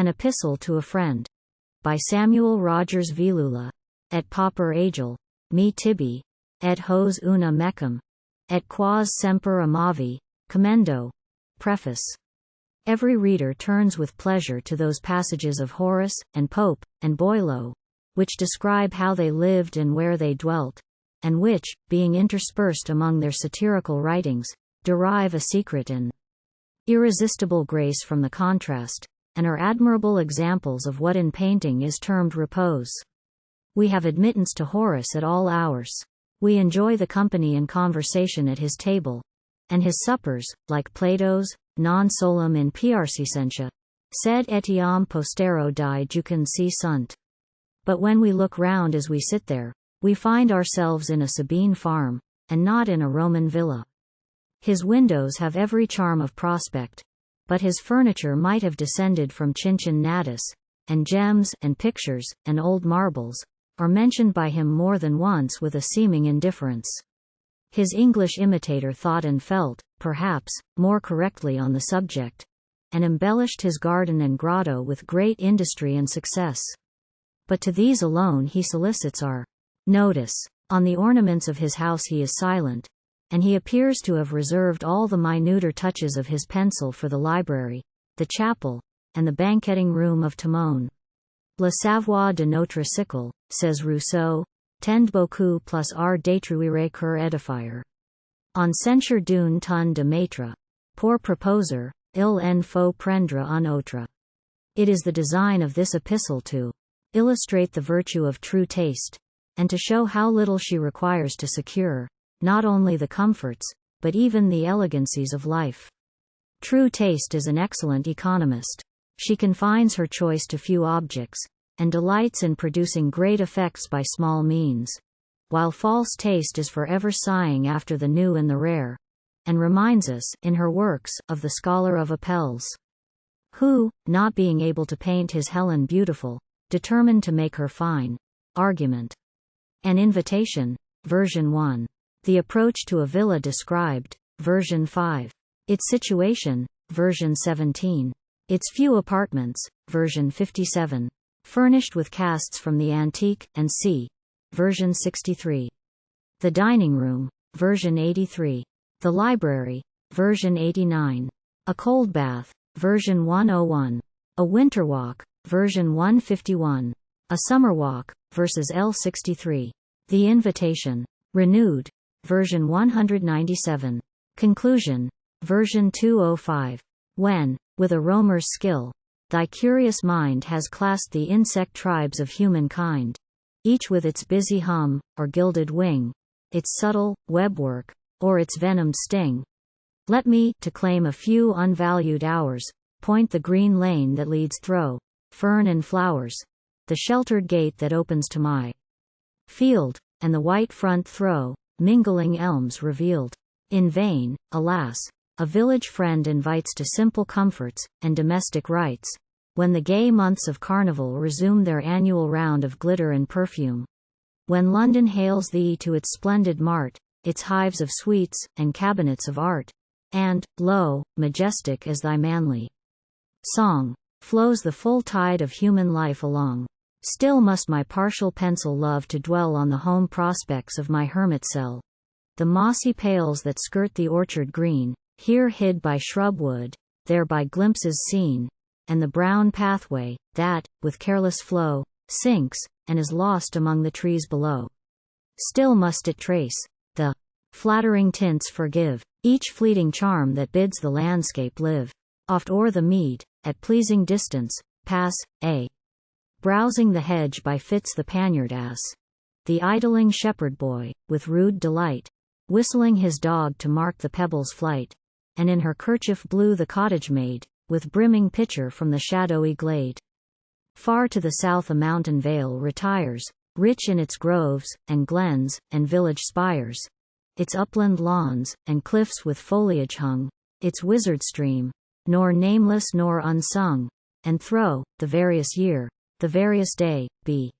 An Epistle to a Friend. By Samuel Rogers Villula. Et pauper agelle, me tibi, et hos una mecum, et quos semper amavi, Commendo. Preface. Every reader turns with pleasure to those passages of Horace, and Pope, and Boileau, which describe how they lived and where they dwelt, and which, being interspersed among their satirical writings, derive a secret and irresistible grace from the contrast, and are admirable examples of what in painting is termed repose. We have admittance to Horace at all hours. We enjoy the company and conversation at his table, and his suppers, like Plato's, non solum in prćsentia, sed etiam postero die jucundć sunt. But when we look round as we sit there, we find ourselves in a Sabine farm, and not in a Roman villa. His windows have every charm of prospect, but his furniture might have descended from Cincin-natus, and gems and pictures and old marbles are mentioned by him more than once with a seeming indifference. His English imitator thought and felt, perhaps, more correctly on the subject, and embellished his garden and grotto with great industry and success. But to these alone he solicits our notice. On the ornaments of his house he is silent, and he appears to have reserved all the minuter touches of his pencil for the library, the chapel, and the banqueting room of Timon. Le savoir de notre siècle, says Rousseau, tend beaucoup plus art détruire que édifier. En censure d'une tonne de maître, pour proposer, il en faut prendre un autre. It is the design of this epistle to illustrate the virtue of true taste, and to show how little she requires to secure, not only the comforts, but even the elegancies of life. True taste is an excellent economist. She confines her choice to few objects, and delights in producing great effects by small means, while false taste is forever sighing after the new and the rare, and reminds us, in her works, of the scholar of Apelles, who, not being able to paint his Helen beautiful, determined to make her fine. Argument. An invitation, version 1. The approach to a villa described, version 5. Its situation, version 17. Its few apartments, version 57. Furnished with casts from the antique, and c. version 63. The dining room, version 83. The library, version 89. A cold bath, version 101. A winter walk, version 151. A summer walk, verses L63. The invitation, renewed, version 197. Conclusion, version 205. When, with a roamer's skill, thy curious mind has classed the insect tribes of humankind, each with its busy hum, or gilded wing, its subtle webwork, or its venomed sting, let me, to claim a few unvalued hours, point the green lane that leads through fern and flowers, the sheltered gate that opens to my field, and the white front throw, mingling elms revealed. In vain, alas, a village friend invites to simple comforts, and domestic rites, when the gay months of carnival resume their annual round of glitter and perfume. When London hails thee to its splendid mart, its hives of sweets, and cabinets of art, and, lo, majestic as thy manly song, flows the full tide of human life along. Still must my partial pencil love to dwell on the home prospects of my hermit cell. The mossy pales that skirt the orchard green, here hid by shrub wood, there by glimpses seen, and the brown pathway, that, with careless flow, sinks, and is lost among the trees below. Still must it trace the flattering tints forgive, each fleeting charm that bids the landscape live. Oft o'er the mead, at pleasing distance, pass, browsing the hedge by fits the paniard ass, the idling shepherd boy, with rude delight, whistling his dog to mark the pebble's flight, and in her kerchief blue the cottage maid, with brimming pitcher from the shadowy glade. Far to the south a mountain vale retires, rich in its groves, and glens, and village spires, its upland lawns, and cliffs with foliage hung, its wizard stream, nor nameless nor unsung, and through the various year, the various day, be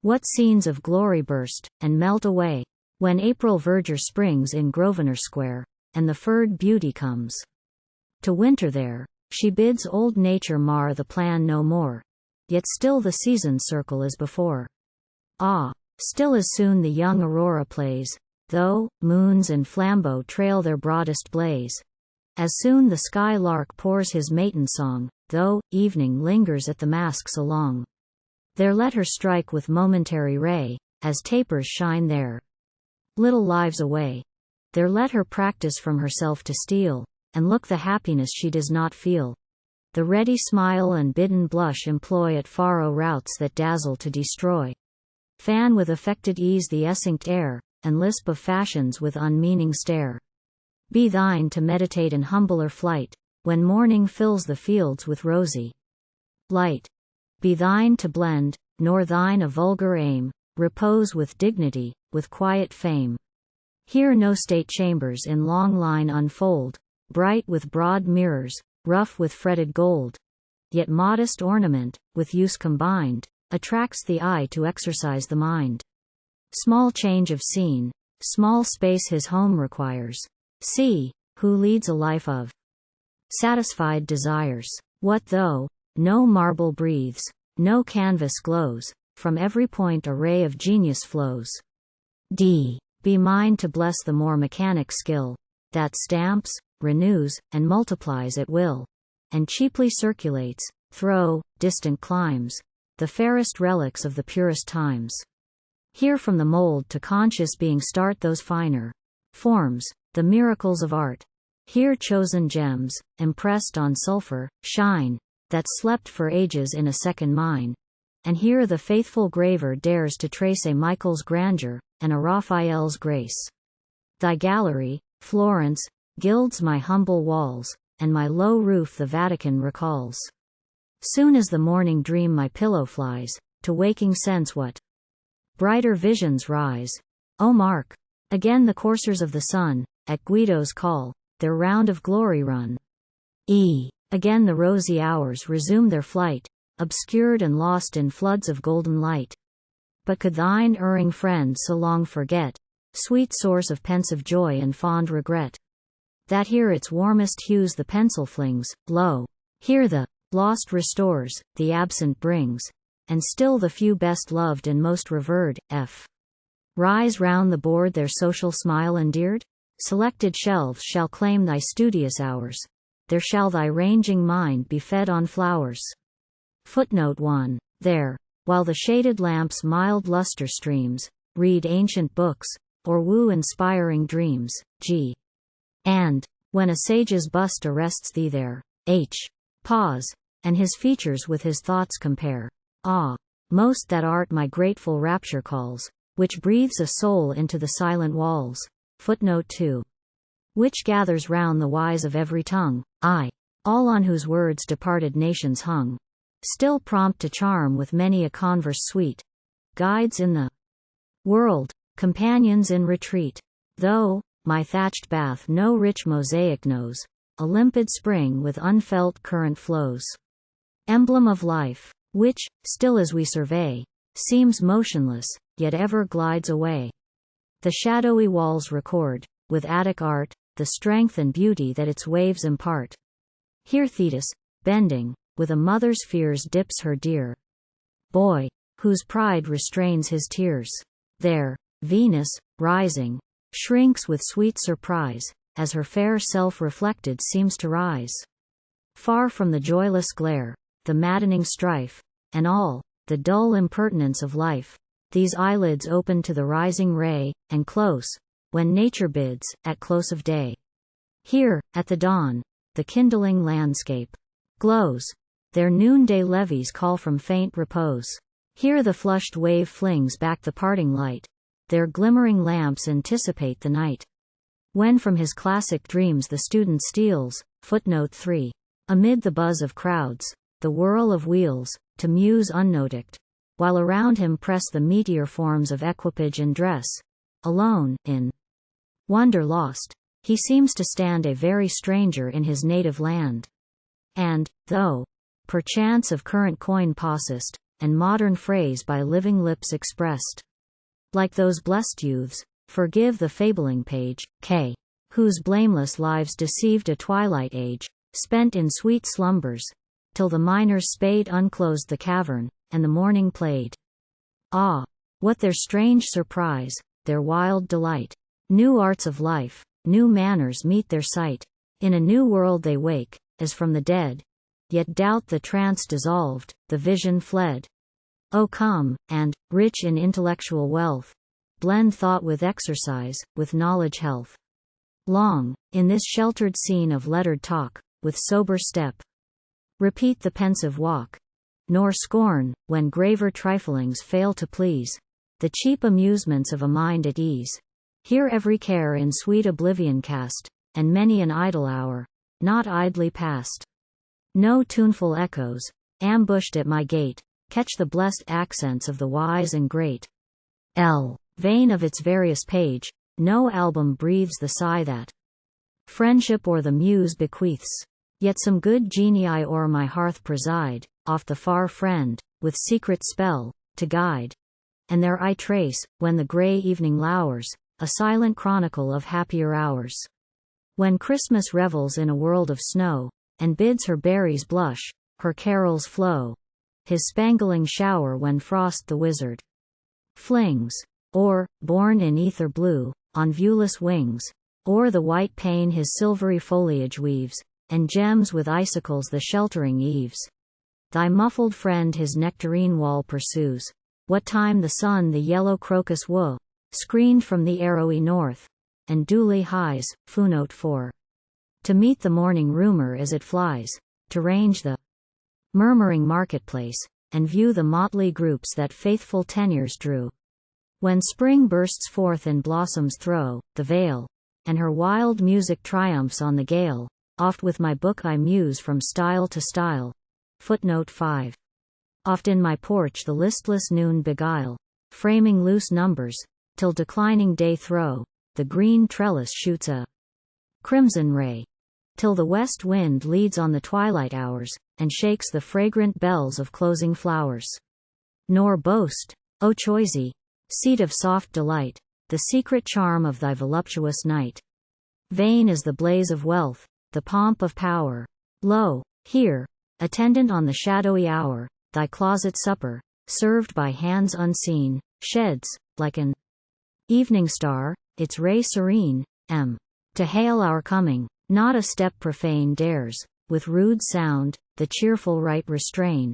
what scenes of glory burst, and melt away, when April verdure springs in Grosvenor Square, and the furred beauty comes to winter there, She bids old nature mar the plan no more, yet still the seasons circle as before. Ah, still as soon the young aurora plays, though moons and flambeaux trail their broadest blaze. As soon the sky lark pours his matin song, though evening lingers at the masks along. There let her strike with momentary ray, as tapers shine their little lives away. There let her practice from herself to steal, and look the happiness she does not feel. The ready smile and bidden blush employ at faro routes that dazzle to destroy. Fan with affected ease the escinct air, and lisp of fashions with unmeaning stare. Be thine to meditate in humbler flight, when morning fills the fields with rosy light. Be thine to blend, nor thine a vulgar aim, repose with dignity, with quiet fame. Here no state chambers in long line unfold, bright with broad mirrors, rough with fretted gold. Yet modest ornament, with use combined, attracts the eye to exercise the mind. Small change of scene, small space his home requires. See, who leads a life of satisfied desires. What though no marble breathes, no canvas glows, from every point a ray of genius flows. Be mine to bless the more mechanic skill, that stamps, renews, and multiplies at will, and cheaply circulates, through distant climes, the fairest relics of the purest times. Here from the mold to conscious being start those finer forms, the miracles of art. Here chosen gems, impressed on sulphur, shine, that slept for ages in a second mine. And here the faithful graver dares to trace a Michael's grandeur, and a Raphael's grace. Thy gallery, Florence, gilds my humble walls, and my low roof the Vatican recalls. Soon as the morning dream my pillow flies, to waking sense what brighter visions rise. O mark, again the coursers of the sun, at Guido's call, their round of glory run. Again the rosy hours resume their flight, obscured and lost in floods of golden light. But could thine erring friend so long forget, sweet source of pensive joy and fond regret, that here its warmest hues the pencil flings, lo, here the lost restores, the absent brings, and still the few best loved and most revered, rise round the board their social smile endeared? Selected shelves shall claim thy studious hours, there shall thy ranging mind be fed on flowers. Footnote 1. There, while the shaded lamp's mild luster streams, read ancient books, or woo inspiring dreams. G. And, when a sage's bust arrests thee there, pause, and his features with his thoughts compare. Ah, most that art my grateful rapture calls, which breathes a soul into the silent walls. Footnote 2. Which gathers round the wise of every tongue, all on whose words departed nations hung. Still prompt to charm with many a converse sweet. Guides in the world, companions in retreat. Though my thatched bath no rich mosaic knows, a limpid spring with unfelt current flows. Emblem of life, which, still as we survey, seems motionless, yet ever glides away. The shadowy walls record, with Attic art, the strength and beauty that its waves impart. Here Thetis, bending, with a mother's fears dips her dear boy, whose pride restrains his tears. There, Venus, rising, shrinks with sweet surprise, as her fair self-reflected seems to rise. Far from the joyless glare, the maddening strife, and all, the dull impertinence of life, these eyelids open to the rising ray, and close, when nature bids, at close of day. Here, at the dawn, the kindling landscape glows. Their noonday levies call from faint repose. Here the flushed wave flings back the parting light. Their glimmering lamps anticipate the night. When from his classic dreams the student steals. Footnote 3. Amid the buzz of crowds, the whirl of wheels, to muse unnoticed, while around him press the meteor forms of equipage and dress. Alone, in wonder lost, he seems to stand a very stranger in his native land. And, though, perchance of current coin possessed, and modern phrase by living lips expressed, like those blessed youths, forgive the fabling page, whose blameless lives deceived a twilight age, spent in sweet slumbers, till the miner's spade unclosed the cavern, and the morning played. Ah! What their strange surprise, their wild delight! New arts of life, new manners meet their sight. In a new world they wake, as from the dead, yet doubt the trance dissolved, the vision fled. Oh come, and, rich in intellectual wealth, blend thought with exercise, with knowledge health. Long, in this sheltered scene of lettered talk, with sober step, repeat the pensive walk, nor scorn, when graver triflings fail to please, the cheap amusements of a mind at ease. Here every care in sweet oblivion cast, and many an idle hour, not idly passed. No tuneful echoes, ambushed at my gate, catch the blessed accents of the wise and great. Vain of its various page, no album breathes the sigh that friendship or the muse bequeaths. Yet some good genii o'er my hearth preside, oft the far friend, with secret spell, to guide. And there I trace, when the grey evening lowers, a silent chronicle of happier hours. When Christmas revels in a world of snow, and bids her berries blush, her carols flow. His spangling shower when frost the wizard flings, or, borne in ether blue, on viewless wings, o'er the white pane his silvery foliage weaves, and gems with icicles the sheltering eaves. Thy muffled friend his nectarine wall pursues, what time the sun the yellow crocus woo, screened from the arrowy north, and duly hies, footnote 4. To meet the morning rumor as it flies, to range the murmuring marketplace, and view the motley groups that faithful tenures drew. When spring bursts forth and blossoms throw the veil, and her wild music triumphs on the gale, oft with my book I muse from style to style. Footnote 5. Oft in my porch the listless noon beguile, framing loose numbers, till declining day throw, the green trellis shoots a crimson ray, till the west wind leads on the twilight hours, and shakes the fragrant bells of closing flowers. Nor boast, O choisy seat of soft delight, the secret charm of thy voluptuous night. Vain is the blaze of wealth, the pomp of power. Lo, here, attendant on the shadowy hour, thy closet supper, served by hands unseen, sheds, like an evening star, its ray serene, to hail our coming. Not a step profane dares, with rude sound, the cheerful rite restrain.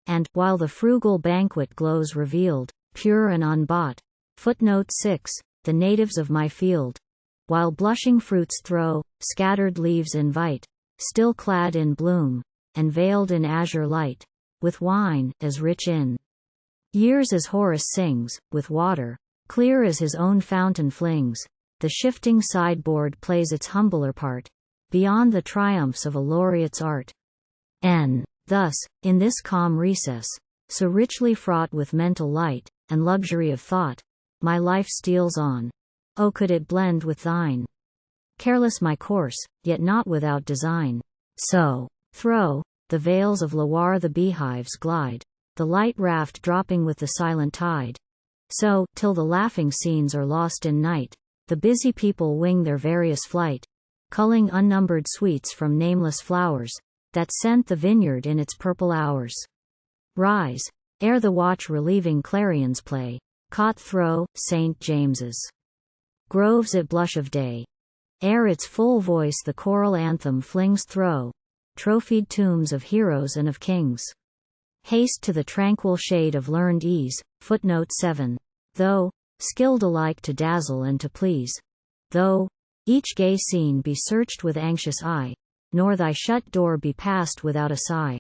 And, while the frugal banquet glows revealed, pure and unbought. Footnote 6. The natives of my field, while blushing fruits throw, scattered leaves invite, still clad in bloom, and veiled in azure light, with wine, as rich in years as Horace sings, with water, clear as his own fountain flings, the shifting sideboard plays its humbler part, beyond the triumphs of a laureate's art. Thus, in this calm recess, so richly fraught with mental light, and luxury of thought, my life steals on. Oh, could it blend with thine! Careless my course, yet not without design. So, through the veils of Loire the beehives glide, the light raft dropping with the silent tide. So, till the laughing scenes are lost in night, the busy people wing their various flight, culling unnumbered sweets from nameless flowers, that scent the vineyard in its purple hours. Rise, ere the watch relieving clarions play, caught thro' St. James's groves at blush of day, ere its full voice the choral anthem flings thro' trophied tombs of heroes and of kings. Haste to the tranquil shade of learned ease. Footnote 7. Though skilled alike to dazzle and to please, though each gay scene be searched with anxious eye, nor thy shut door be passed without a sigh.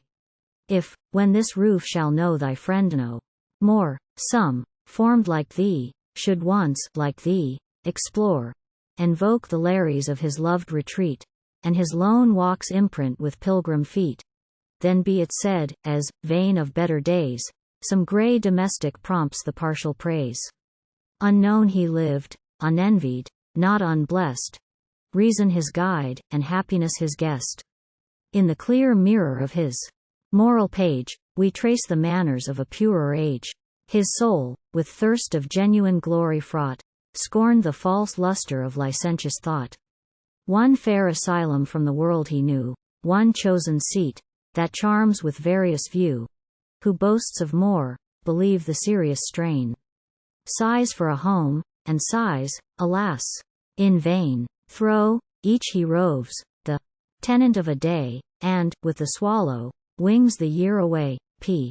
If, when this roof shall know thy friend no more, some, formed like thee, should once, like thee, explore, invoke the lares of his loved retreat, and his lone walks imprint with pilgrim feet, then be it said, as, vain of better days, some grey domestic prompts the partial praise. Unknown he lived, unenvied, not unblessed, reason his guide, and happiness his guest. In the clear mirror of his moral page, we trace the manners of a purer age. His soul, with thirst of genuine glory fraught, scorned the false luster of licentious thought. One fair asylum from the world he knew, one chosen seat, that charms with various view. Who boasts of more, believe the serious strain. Sighs for a home, and sighs, alas, in vain. Through each he roves, the tenant of a day, and, with the swallow, wings the year away. P.